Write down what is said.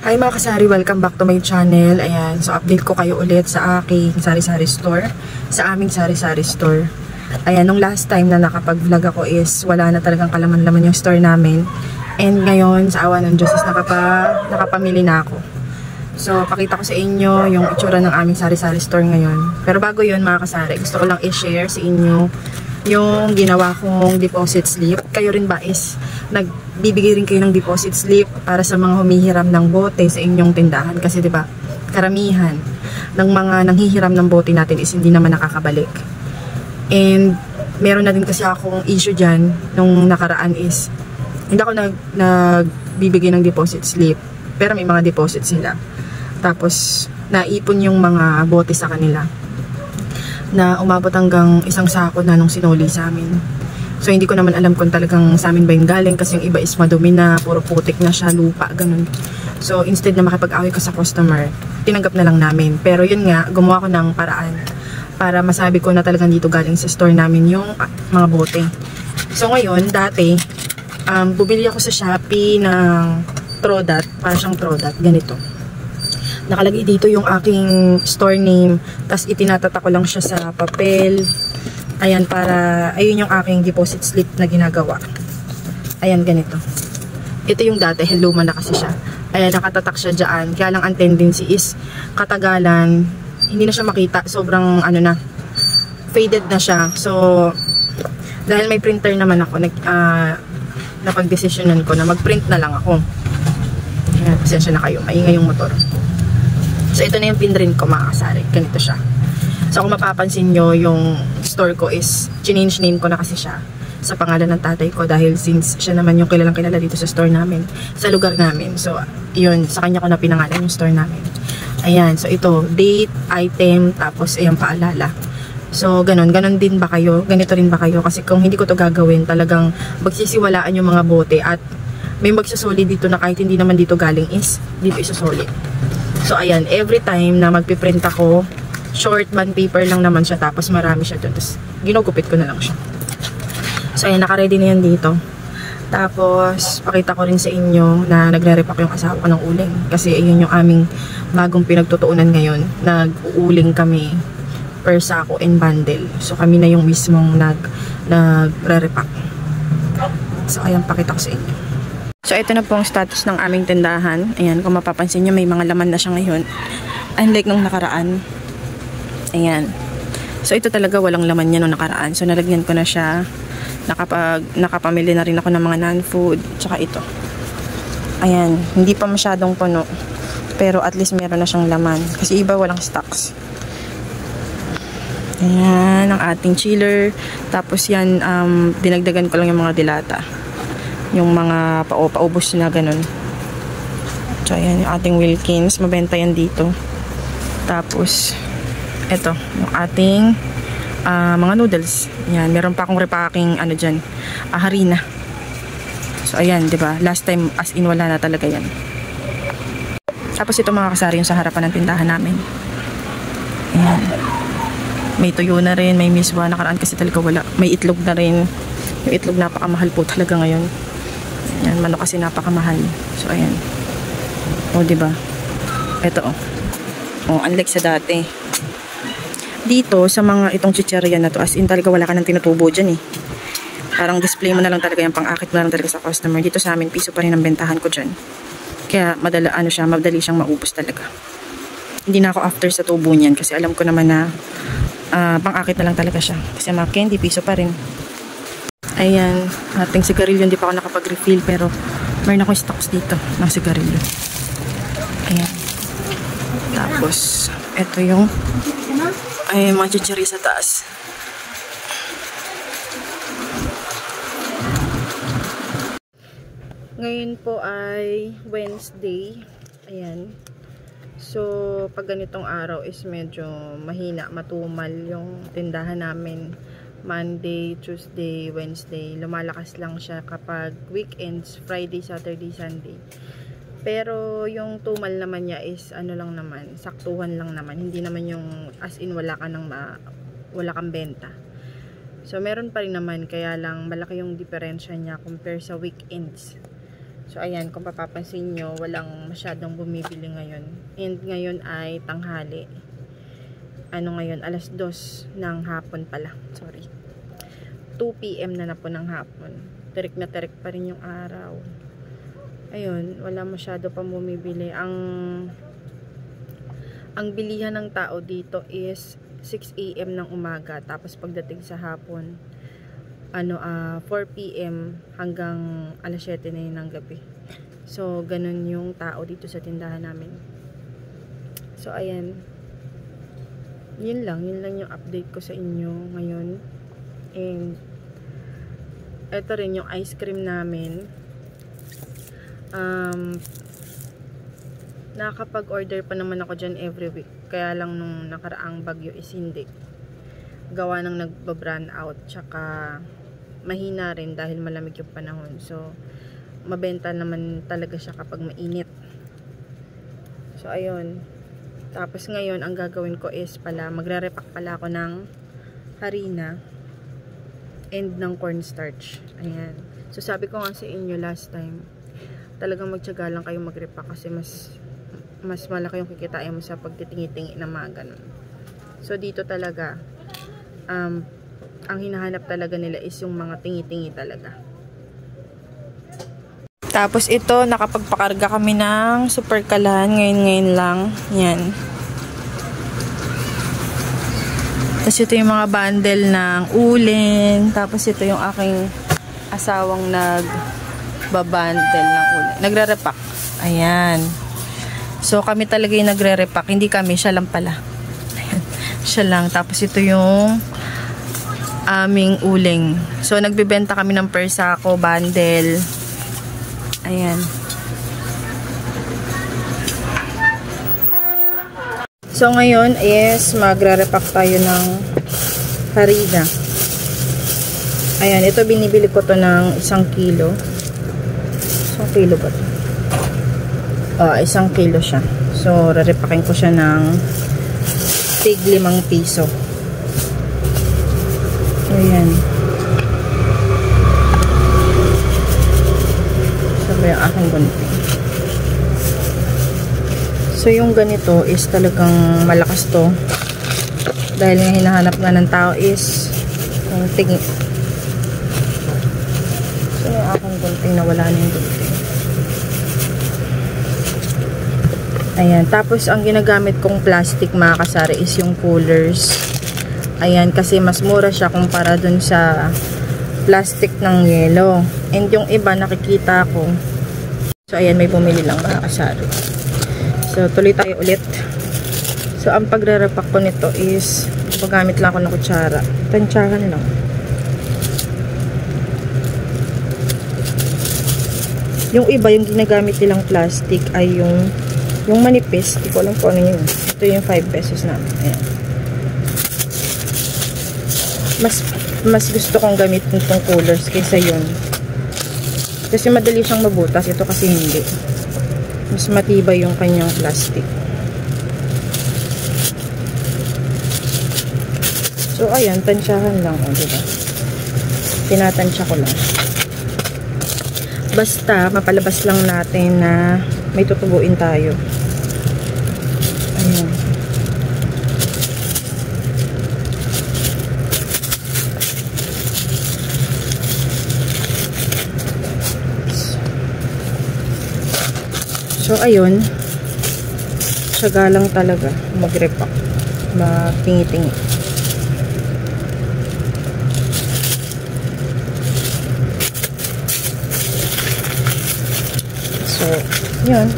Hi mga kasari, welcome back to my channel. Ayan, so update ko kayo ulit sa aking sari-sari store, sa aming sari-sari store. Ayan, nung last time na nakapag-vlog ako is wala na talagang kalaman-laman yung store namin. And ngayon, sa awa ng Diyos is nakapamili na ako. So, pakita ko sa inyo yung itsura ng aming sari-sari store ngayon. Pero bago yun mga kasari, gusto ko lang i-share sa inyo yung ginawa kong deposit slip. Kayo rin ba is nagbibigay rin kayo ng deposit slip para sa mga humihiram ng bote sa inyong tindahan? Kasi diba, karamihan ng mga nanghihiram ng bote natin is hindi naman nakakabalik. And meron na din kasi akong issue dyan nung nakaraan is hindi ako nagbibigay ng deposit slip, pero may mga deposit sila. Tapos naipon yung mga bote sa kanila na umabot hanggang isang sako na nung sinuli sa amin. So hindi ko naman alam kung talagang sa amin ba yung galing, kasi yung iba is madumi na, puro putik na siya, lupa, ganun. So instead na makipag-away ko sa customer, tinanggap na lang namin. Pero yun nga, gumawa ko ng paraan para masabi ko na talagang dito galing sa store namin yung mga bote. So ngayon, dati, bumili ako sa Shopee ng Trodat, para siyang Trodat, ganito. Nakalagay dito yung aking store name, tas itinatata ko lang siya sa papel. Ayan, para, ayun yung aking deposit slip na ginagawa. Ayan, ganito. Ito yung dati, luma na kasi siya. Ayan, nakatatak siya dyan. Kaya lang ang tendency is, katagalan, hindi na siya makita. Sobrang, ano na, faded na siya. So, dahil may printer naman ako, napag-desisyonan ko na mag-print na lang ako. Ayan, pasensya na kayo, maingay yung motor. So, ito na yung pinrint ko mga kasari. Ganito siya. So, kung mapapansin nyo, yung store ko is, change name ko na kasi siya sa pangalan ng tatay ko, dahil since siya naman yung kilalang kilala dito sa store namin, sa lugar namin. So, yun, sa kanya ko na pinangalan yung store namin. Ayan, so ito, date, item, tapos ayan, paalala. So, ganon din ba kayo? Ganito rin ba kayo? Kasi kung hindi ko to gagawin, talagang magsisiwalaan yung mga bote at may magsasoli dito na kahit hindi naman dito galing is, dito isasoli. So, ayan, every time na magpiprint ako, short bond paper lang naman siya, tapos marami siya doon. Tapos, ginugupit ko na lang siya. So, ayan, naka-ready na yan dito. Tapos, pakita ko rin sa inyo na nagre-repack yung asawa ko ng uling. Kasi, ayun yung aming bagong pinagtutuunan ngayon. Nag-uuling kami per sako and bundle. So, kami na yung mismong nagre-repack. So, ayan, pakita ko sa inyo. So, ito na po ang status ng aming tindahan. Ayan, kung mapapansin nyo, may mga laman na siya ngayon. Unlike nung nakaraan. Ayan. So, ito talaga walang laman niya nung nakaraan. So, nalagyan ko na siya. Nakapamili na rin ako ng mga non-food. Tsaka ito. Ayan. Hindi pa masyadong puno. Pero at least meron na siyang laman. Kasi iba walang stocks. Ayan, ang ating chiller. Tapos yan, dinagdagan ko lang yung mga dilata. Yung mga paubos na ganun. So, ayan, yung ating Wilkins. Mabenta yan dito. Tapos, eto, yung ating mga noodles. Ayan, meron pa akong repacking, ano dyan, harina. So, ayan, diba? Last time, as in, wala na talaga yan. Tapos, ito mga kasari yung sa harapan ng tindahan namin. Ayan. May tuyo na rin, may miswa. Nakaraan kasi talaga wala. May itlog na rin. Yung itlog napakamahal po talaga ngayon. Ayan, manok kasi napakamahal. So, ayan. O, diba? Ito, o. O, unlike sa dati. Dito, sa mga itong chicherya na to, as in talaga wala ka nang tinutubo dyan eh. Parang display mo na lang talaga, yung pang-akit mo na lang talaga sa customer. Dito sa amin, piso pa rin ang bentahan ko dyan. Kaya, madali siyang maubos talaga. Hindi na ako after sa tubo niyan kasi alam ko naman na pang-akit na lang talaga siya. Kasi mga candy, piso pa rin. Ayan, ating sigarilyo, hindi pa ako nakapag-refill pero mayroon akong stocks dito ng sigarilyo. Ayan. Tapos, ito yung mga chichiri sa taas. Ngayon po ay Wednesday. Ayan. So, pag ganitong araw is medyo mahina, matumal yung tindahan namin. Monday, Tuesday, Wednesday. Lumalakas lang siya kapag weekends, Friday, Saturday, Sunday. Pero yung tumal naman niya is ano lang naman, saktuhan lang naman. Hindi naman yung as in wala kang benta. So meron pa rin naman, kaya lang malaki yung diferensya niya compare sa weekends. So, ayan, kung papapansin nyo, walang masyadong bumibili ngayon. And ngayon ay tanghali. Ano ngayon? Alas 2 ng hapon pala. Sorry. 2 PM na po ng hapon. Terik na terik pa rin yung araw. Ayun, wala masyado pang bumibili. Ang bilihan ng tao dito is 6 AM ng umaga. Tapos pagdating sa hapon, 4 PM hanggang alas 7 na yun ng gabi. So, ganun yung tao dito sa tindahan namin. So, ayan. Yun lang yung update ko sa inyo ngayon. And, eto rin yung ice cream namin. Nakakapag-order pa naman ako dyan every week. Kaya lang nung nakaraang bagyo is hindi. Gawa ng nagba-brand out. Tsaka, mahina rin dahil malamig yung panahon. So, mabenta naman talaga siya kapag mainit. So, ayun. Tapos ngayon, ang gagawin ko is pala, magre-repack pala ako ng harina and ng cornstarch. Ayan. So, sabi ko nga sa inyo last time, talagang magtiyaga lang kayo mag-repack kasi mas malaki yung kikitain mo sa pagtitingi-tingi na mga ganun. So, dito talaga, ang hinahanap talaga nila is yung mga tingi-tingi talaga. Tapos ito, nakapagpakarga kami ng super kalahan. Ngayon lang. Yan. Tapos ito yung mga bundle ng uling. Tapos ito yung aking asawang nagbabundle ng uling. Nagre-repack. Ayan. So kami talaga yung nagre-repack. Hindi kami, siya lang pala. Ayan. Siya lang. Tapos ito yung aming uling. So, nagbibenta kami ng per sako, bundle. Ayan. So, ngayon is magre-repack tayo ng harina. Ayan, ito binibili ko to ng 1 kilo. 1 kilo ba to? 1 kilo siya. So, re-repackin ko siya ng tig 5 piso. Ayan. Sabi yung aking gunting. So, yung ganito is talagang malakas to. Dahil nga hinahanap nga ng tao is yung tingi. So, yung aking gunting na wala na yung gunting. Ayan. Tapos, ang ginagamit kong plastic mga kasari is yung coolers. Ayan, kasi mas mura siya kumpara dun sa plastic ng yelo. And yung iba, nakikita ko. So, ayan, may bumili lang mga kasari. So, tuloy tayo ulit. So, ang pagre-repack ko nito is, magamit lang ako ng kutsara. Tansyahan lang. Yung iba, yung ginagamit nilang plastic ay yung manipis. Hindi ko alam kung ano yun. Ito yung 5 pesos namin. Ayan. Mas gusto kong gamitin itong coolers kaysa yun. Kasi madali siyang mabutas. Ito kasi hindi. Mas matibay yung kanyang plastic. So, ayan. Tansyahan lang. O, diba? Tinatansya ko lang. Basta, mapalabas lang natin na may tutubuin tayo. Ayan. So, ayun. Tiyaga lang talaga mag-repack. Matingi-tingi. So, yun.